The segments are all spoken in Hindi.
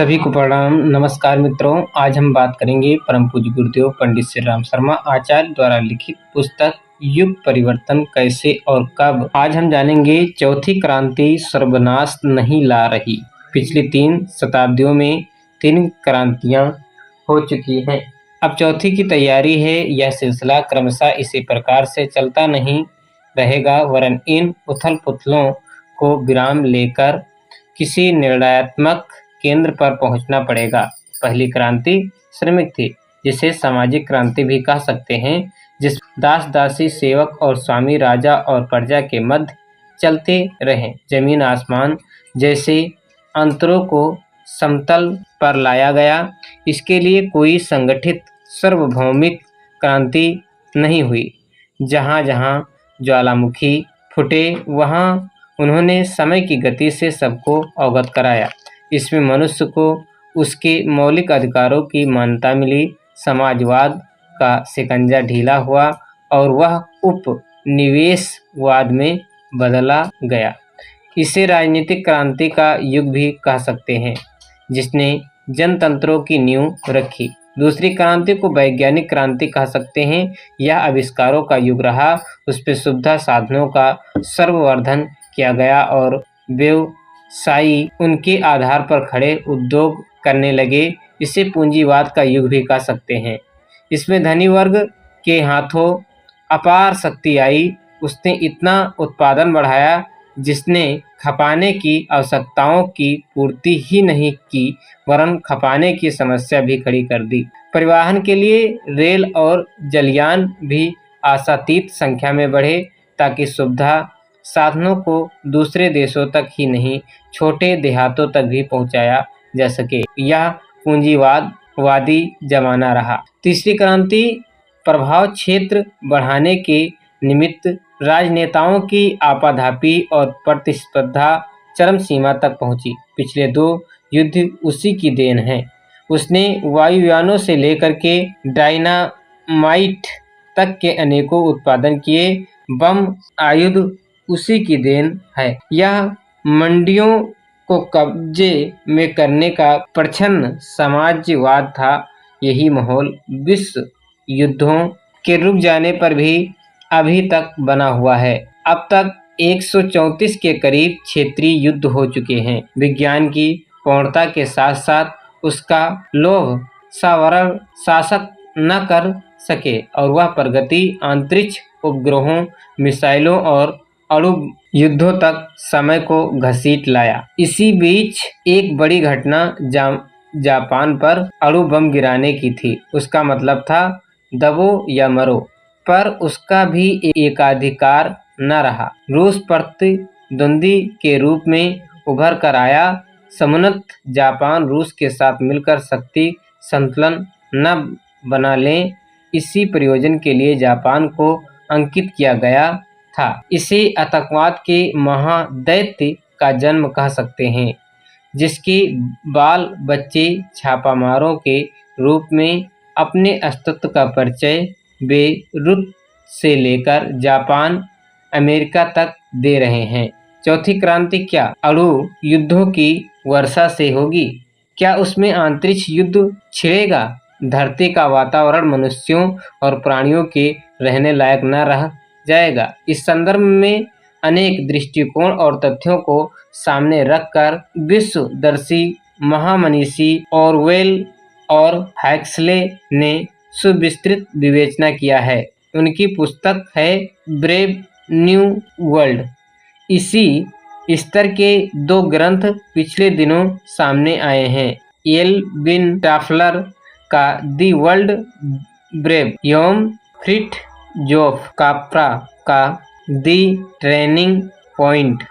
सभी को प्रणाम। नमस्कार मित्रों, आज हम बात करेंगे परम पूज्य गुरुदेव पंडित श्री राम शर्मा आचार्य द्वारा लिखित पुस्तक युग परिवर्तन कैसे और कब। आज हम जानेंगे चौथी क्रांति सर्वनाश नहीं ला रही। पिछली 3 शताब्दियों में 3 क्रांतियां हो चुकी हैं। अब चौथी की तैयारी है। यह सिलसिला क्रमशः इसी प्रकार से चलता नहीं रहेगा, वरन इन उथल पुथलों को विराम लेकर किसी निर्णयात्मक केंद्र पर पहुंचना पड़ेगा। पहली क्रांति श्रमिक थी, जिसे सामाजिक क्रांति भी कह सकते हैं, जिस दास दासी, सेवक और स्वामी, राजा और प्रजा के मध्य चलते रहे। जमीन आसमान जैसे अंतरों को समतल पर लाया गया। इसके लिए कोई संगठित सार्वभौमिक क्रांति नहीं हुई। जहाँ जहाँ ज्वालामुखी फूटे, वहाँ उन्होंने समय की गति से सबको अवगत कराया। इसमें मनुष्य को उसके मौलिक अधिकारों की मान्यता मिली। समाजवाद का शिकंजा ढीला हुआ और वह उपनिवेशवाद में बदला गया। इसे राजनीतिक क्रांति का युग भी कह सकते हैं, जिसने जनतंत्रों की नींव रखी। दूसरी क्रांति को वैज्ञानिक क्रांति कह सकते हैं। यह आविष्कारों का युग रहा। उस पर सुविधा साधनों का सर्ववर्धन किया गया और व्यवसायी उनके आधार पर खड़े उद्योग करने लगे। इसे पूंजीवाद का युग भी कह सकते हैं। इसमें धनी वर्ग के हाथों अपार शक्ति आई। उसने इतना उत्पादन बढ़ाया जिसने खपाने की आवश्यकताओं की पूर्ति ही नहीं की, वरन खपाने की समस्या भी खड़ी कर दी। परिवहन के लिए रेल और जलयान भी आशातीत संख्या में बढ़े, ताकि सुविधा साधनों को दूसरे देशों तक ही नहीं, छोटे देहातों तक भी पहुंचाया जा सके। यह पूंजीवादी जमाना रहा। तीसरी क्रांति प्रभाव क्षेत्र बढ़ाने के निमित्त राजनेताओं की आपाधापी और प्रतिस्पर्धा चरम सीमा तक पहुंची। पिछले 2 युद्ध उसी की देन है। उसने वायुयानों से लेकर के डायनामाइट तक के अनेकों उत्पादन किए। बम आयुध उसी की देन है। यह मंडियों को कब्जे में करने का प्रच्छन्न समाजवाद था। यही माहौल विश्व युद्धों के रुक जाने पर भी अभी तक बना हुआ है। अब तक 134 के करीब क्षेत्रीय युद्ध हो चुके हैं। विज्ञान की पूर्णता के साथ साथ उसका लोभ सावरण शासक न कर सके और वह प्रगति अंतरिक्ष उपग्रहों, मिसाइलों और अणु युद्धों तक समय को घसीट लाया। इसी बीच एक बड़ी घटना जापान पर अणु बम गिराने की थी। उसका मतलब था दबो या मरो, पर उसका भी एकाधिकार न रहा। रूस प्रतिद्वंदी के रूप में उभर कर आया। समुन्नत जापान रूस के साथ मिलकर शक्ति संतुलन न बना लें, इसी प्रयोजन के लिए जापान को अंकित किया गया था। इसे आतंकवाद के महादैत्य का जन्म कह सकते हैं, जिसके बाल बच्चे छापामारों के रूप में अपने अस्तित्व का परिचय बेरूत से लेकर जापान, अमेरिका तक दे रहे हैं। चौथी क्रांति क्या अणु युद्धों की वर्षा से होगी? क्या उसमें अंतरिक्ष युद्ध छिड़ेगा? धरती का वातावरण मनुष्यों और प्राणियों के रहने लायक न रह जाएगा? इस संदर्भ में अनेक दृष्टिकोण और तथ्यों को सामने रखकर विश्वदर्शी महामनीषी ऑरवेल और हैक्सले ने सुविस्तृत विवेचना किया है। उनकी पुस्तक है ब्रेव न्यू वर्ल्ड। इसी स्तर के 2 ग्रंथ पिछले दिनों सामने आए हैं। एल्विन टॉफलर का दी वर्ल्ड ब्रेव एवं फ्रिट्जोफ काप्रा का दी टर्निंग पॉइंट।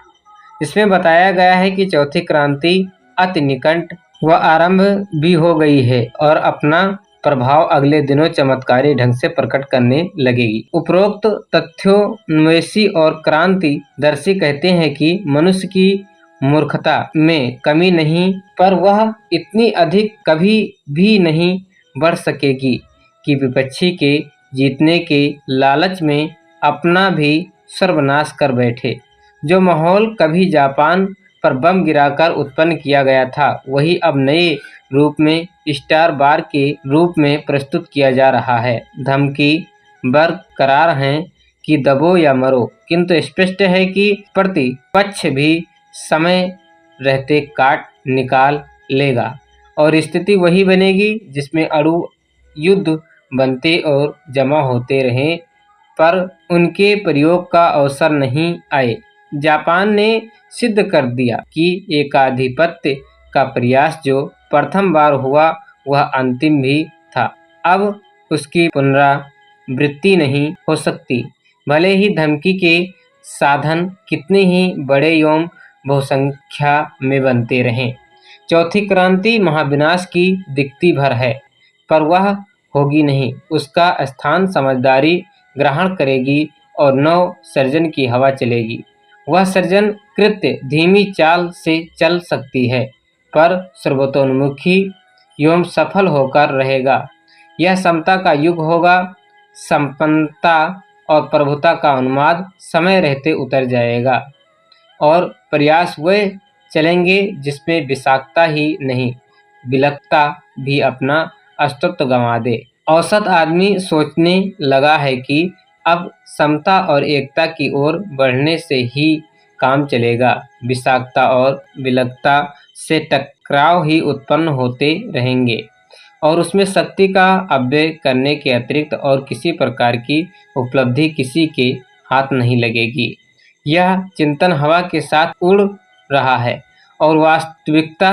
इसमें बताया गया है कि चौथी क्रांति अति निकट व आरंभ भी हो गई है और अपना प्रभाव अगले दिनों चमत्कारी ढंग से प्रकट करने लगेगी। उपरोक्त तथ्योन्वेषी और क्रांतिदर्शी कहते हैं कि मनुष्य की मूर्खता में कमी नहीं, पर वह इतनी अधिक कभी भी नहीं बढ़ सकेगी कि विपक्षी के जीतने के लालच में अपना भी सर्वनाश कर बैठे। जो माहौल कभी जापान पर बम गिराकर उत्पन्न किया गया था, वही अब नए रूप में स्टार बार के रूप में प्रस्तुत किया जा रहा है। धमकी बरकरार है कि दबो या मरो, किंतु स्पष्ट है कि प्रतिपक्ष भी समय रहते काट निकाल लेगा और स्थिति वही बनेगी जिसमें अणु युद्ध बनते और जमा होते रहें, पर उनके प्रयोग का अवसर नहीं आए। जापान ने सिद्ध कर दिया कि एकाधिपत्य का प्रयास जो प्रथम बार हुआ वह अंतिम भी था। अब उसकी पुनरावृत्ति नहीं हो सकती, भले ही धमकी के साधन कितने ही बड़े एवं बहुसंख्या में बनते रहें। चौथी क्रांति महाविनाश की दिखती भर है, पर वह होगी नहीं। उसका स्थान समझदारी ग्रहण करेगी और नव सर्जन की हवा चलेगी। वह सर्जन कृत्य धीमी चाल से चल सकती है, पर सर्वतोन्मुखी एवं सफल होकर रहेगा। यह समता का युग होगा। संपन्नता और प्रभुता का उन्माद समय रहते उतर जाएगा और प्रयास वे चलेंगे जिसमें विषाक्तता ही नहीं, विलकता भी अपना अस्तित्व गंवा दे। औसत आदमी सोचने लगा है कि अब समता और एकता की ओर बढ़ने से ही काम चलेगा। विषाक्तता और विलकता से टकराव ही उत्पन्न होते रहेंगे और उसमें शक्ति का अपव्यय करने के अतिरिक्त और किसी प्रकार की उपलब्धि किसी के हाथ नहीं लगेगी। यह चिंतन हवा के साथ उड़ रहा है और वास्तविकता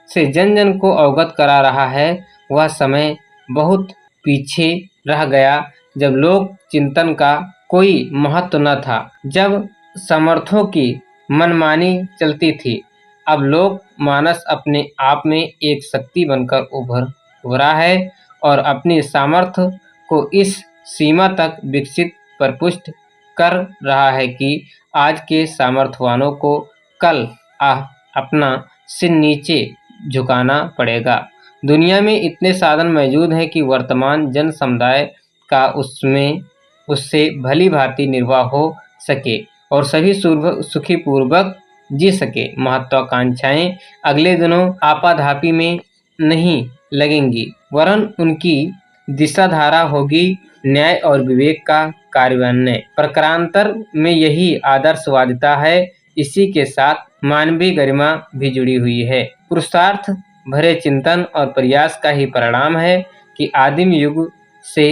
से जन जन को अवगत करा रहा है। वह समय बहुत पीछे रह गया जब लोक चिंतन का कोई महत्व न था, जब समर्थों की मनमानी चलती थी। अब लोक मानस अपने आप में एक शक्ति बनकर उभरा है और अपनी सामर्थ्य को इस सीमा तक विकसित परपुष्ट कर रहा है कि आज के सामर्थ्यवानों को कल अपना सिर नीचे झुकाना पड़ेगा। दुनिया में इतने साधन मौजूद हैं कि वर्तमान जन समुदाय का उससे भली भांति निर्वाह हो सके और सभी सुखी पूर्वक जी सके। महत्वाकांक्षाएं अगले दिनों आपाधापी में नहीं लगेंगी, वरन उनकी दिशाधारा होगी न्याय और विवेक का कार्यान्वयन। प्रकारांतर में यही आदर्शवादिता है। इसी के साथ मानवीय गरिमा भी जुड़ी हुई है। पुरुषार्थ भरे चिंतन और प्रयास का ही परिणाम है कि आदिम युग से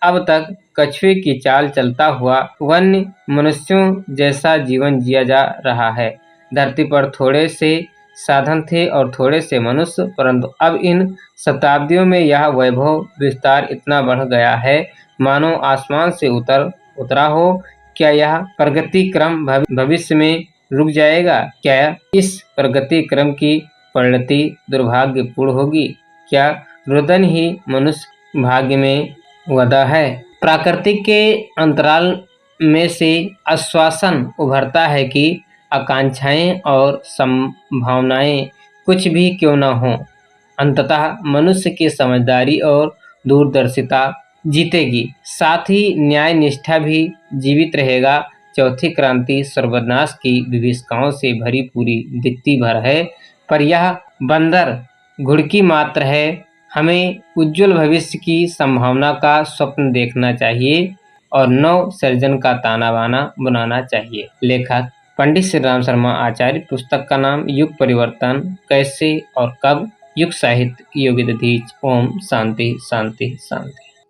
अब तक कछुए की चाल चलता हुआ वन्य मनुष्यों जैसा जीवन जिया जा रहा है। धरती पर थोड़े से साधन थे और थोड़े से मनुष्य, परंतु अब इन शताब्दियों में यह वैभव विस्तार इतना बढ़ गया है मानो आसमान से उतरा हो। क्या यह प्रगति क्रम भविष्य में रुक जाएगा? क्या इस प्रगति क्रम की परिणति दुर्भाग्यपूर्ण होगी? क्या रुदन ही मनुष्य भाग्य में वदा है? प्राकृतिक के अंतराल में से आश्वासन उभरता है कि आकांक्षाएं और संभावनाएं कुछ भी क्यों न हों, अंततः मनुष्य की समझदारी और दूरदर्शिता जीतेगी, साथ ही न्याय निष्ठा भी जीवित रहेगा। चौथी क्रांति सर्वनाश की विभीषिकाओं से भरी पूरी दिखती भर है, पर यह बंदर घुड़की मात्र है। हमें उज्जवल भविष्य की संभावना का स्वप्न देखना चाहिए और नव सर्जन का ताना बाना बनाना चाहिए। लेखक पंडित श्री राम शर्मा आचार्य। पुस्तक का नाम युग परिवर्तन कैसे और कब। युग साहित्य योगित। ओम शांति शांति शांति।